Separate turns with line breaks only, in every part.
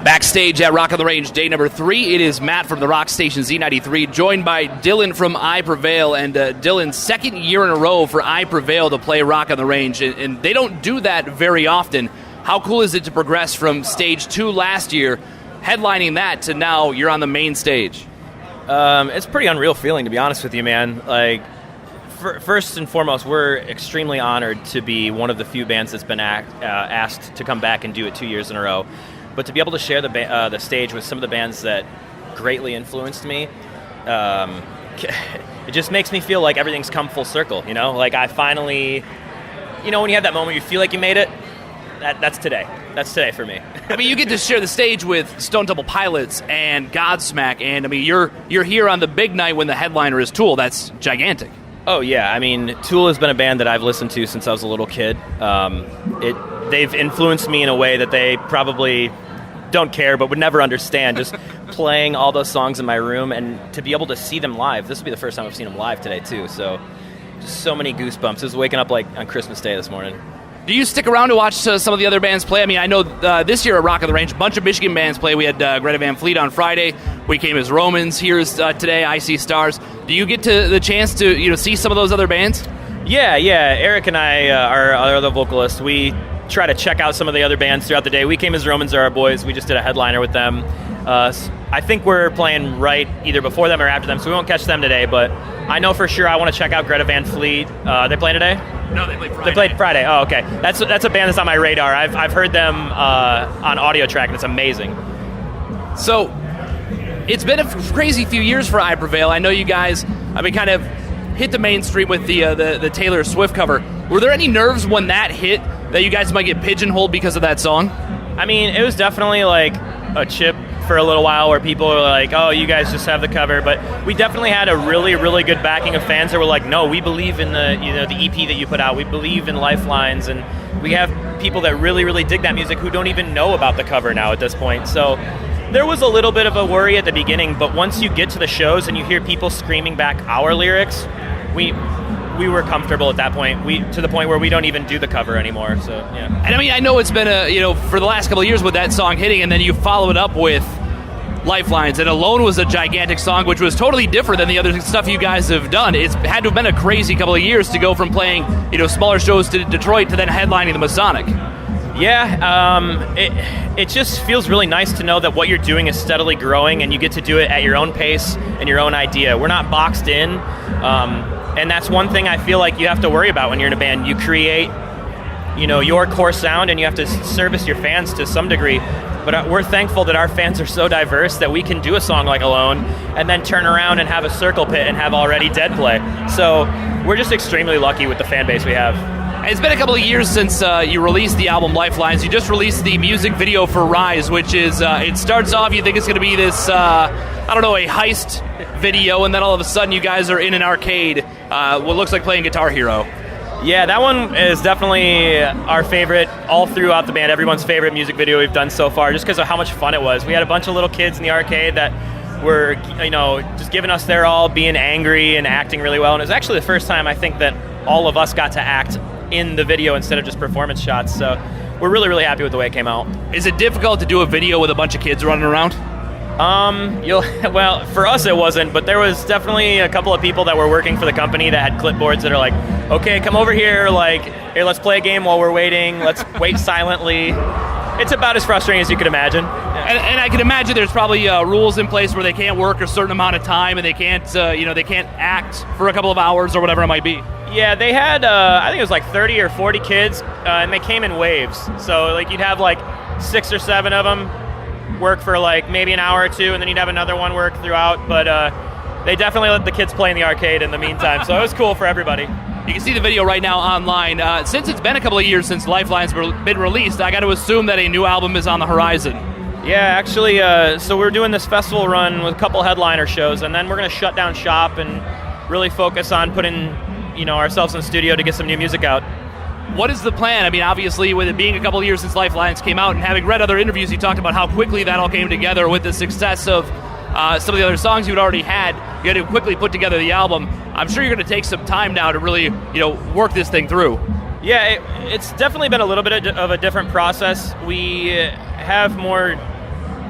Backstage at Rock on the Range, day number 3. It is Matt from the rock station Z93, joined by Dylan from Prevail. And Dylan, second year in a row for Prevail to play Rock on the Range, and they don't do that very often. How cool is it to progress from stage 2 last year, headlining that, to now you're on the main stage?
It's a pretty unreal feeling, to be honest with you, man. Like, first and foremost, we're extremely honored to be one of the few bands that's been asked to come back and do it 2 years in a row. But to be able to share the stage with some of the bands that greatly influenced me, it just makes me feel like everything's come full circle, you know? Like, I finally, you know, when you have that moment you feel like you made it, that's today. That's today for me.
I mean, you get to share the stage with Stone Temple Pilots and Godsmack, and I mean, you're here on the big night when the headliner is Tool. That's gigantic.
Oh, yeah. I mean, Tool has been a band that I've listened to since I was a little kid. They've influenced me in a way that they probably don't care but would never understand, just playing all those songs in my room, and to be able to see them live. This will be the first time I've seen them live today, too, so just so many goosebumps. It was waking up like on Christmas Day this morning.
Do you stick around to watch some of the other bands play? I mean, I know this year at Rock on the Range, a bunch of Michigan bands play. We had Greta Van Fleet on Friday. We came as Romans. Here's today, I See Stars. Do you get the chance to see some of those other bands?
Yeah. Eric and I, our other vocalist, we try to check out some of the other bands throughout the day. We came as Romans Are Our Boys. We just did a headliner with them. I think we're playing right either before them or after them, so we won't catch them today, but I know for sure I want to check out Greta Van Fleet. They playing today?
No, they played Friday.
They played Friday. Oh, okay. That's a band that's on my radar. I've heard them on audio track, and it's amazing.
So it's been a crazy few years for Prevail. I know you guys, kind of hit the mainstream with the Taylor Swift cover. Were there any nerves when that hit that you guys might get pigeonholed because of that song?
I mean, it was definitely like a chip for a little while where people were like, oh, you guys just have the cover, but we definitely had a really, really good backing of fans that were like, no, we believe in the EP that you put out, we believe in Lifelines, and we have people that really, really dig that music who don't even know about the cover now at this point. So there was a little bit of a worry at the beginning, but once you get to the shows and you hear people screaming back our lyrics, we were comfortable at that point. To the point where we don't even do the cover anymore. So yeah.
And I mean, I know it's been for the last couple of years with that song hitting, and then you follow it up with Lifelines, and Alone was a gigantic song, which was totally different than the other stuff you guys have done. It's had to have been a crazy couple of years to go from playing smaller shows to Detroit to then headlining the Masonic.
Yeah, it just feels really nice to know that what you're doing is steadily growing, and you get to do it at your own pace and your own idea. We're not boxed in. And that's one thing I feel like you have to worry about when you're in a band. You create, your core sound, and you have to service your fans to some degree. But we're thankful that our fans are so diverse that we can do a song like Alone and then turn around and have a circle pit and have Already Dead play. So we're just extremely lucky with the fan base we have.
It's been a couple of years since you released the album Lifelines. You just released the music video for Rise, which is, it starts off, you think it's going to be this, a heist video, and then all of a sudden you guys are in an arcade, what looks like playing Guitar Hero.
Yeah, that one is definitely our favorite all throughout the band, everyone's favorite music video we've done so far, just because of how much fun it was. We had a bunch of little kids in the arcade that were, just giving us their all, being angry and acting really well, and it was actually the first time I think that all of us got to act in the video instead of just performance shots, so we're really, really happy with the way it came out.
Is it difficult to do a video with a bunch of kids running around?
Well, for us it wasn't, but there was definitely a couple of people that were working for the company that had clipboards that are like, okay, come over here, here, let's play a game while we're waiting, let's wait silently. It's about as frustrating as you could imagine.
And I can imagine there's probably rules in place where they can't work a certain amount of time, and they can't, they can't act for a couple of hours or whatever it might be.
Yeah, they had, I think it was like 30 or 40 kids, and they came in waves. So, you'd have 6 or 7 of them work for maybe an hour or two, and then you'd have another one work throughout. But they definitely let the kids play in the arcade in the meantime, so it was cool for everybody.
You can see the video right now online. Since it's been a couple of years since Lifeline's been released, I got to assume that a new album is on the horizon.
Yeah, actually, so we're doing this festival run with a couple headliner shows, and then we're going to shut down shop and really focus on putting ourselves in the studio to get some new music out.
What is the plan? I mean, obviously, with it being a couple of years since Lifelines came out, and having read other interviews, you talked about how quickly that all came together with the success of some of the other songs you'd already had. You had to quickly put together the album. I'm sure you're going to take some time now to really, work this thing through.
Yeah, it's definitely been a little bit of a different process. We have more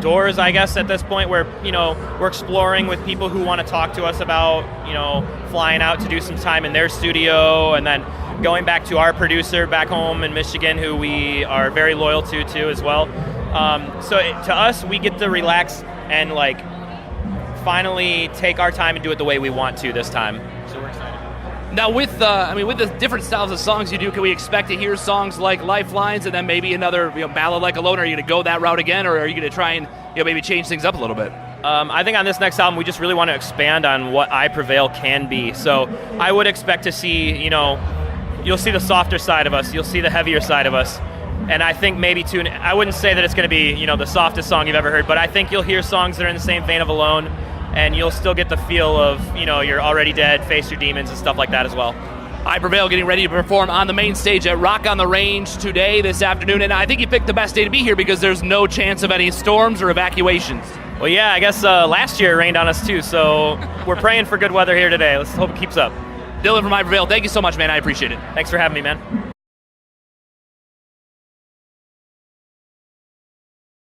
doors, I guess, at this point, where, you know, we're exploring with people who want to talk to us about, you know, flying out to do some time in their studio, and then going back to our producer back home in Michigan, who we are very loyal to too as well. To us, we get to relax and like finally take our time and do it the way we want to this time. So we're excited.
Now, with the different styles of songs you do, can we expect to hear songs like Lifelines and then maybe another, you know, ballad like Alone? Are you going to go that route again, or are you going to try and, you know, maybe change things up a little bit?
I think on this next album, we just really want to expand on what I Prevail can be. So I would expect to see, you know, you'll see the softer side of us, you'll see the heavier side of us. And I think maybe I wouldn't say that it's going to be, you know, the softest song you've ever heard, but I think you'll hear songs that are in the same vein of Alone, and you'll still get the feel of, you know, You're Already Dead, Face Your Demons, and stuff like that as well.
I Prevail getting ready to perform on the main stage at Rock on the Range today, this afternoon, and I think you picked the best day to be here because there's no chance of any storms or evacuations.
Well, yeah, I guess last year it rained on us too, so we're praying for good weather here today. Let's hope it keeps up.
Dylan from I Prevail, thank you so much, man. I appreciate it.
Thanks for having me, man.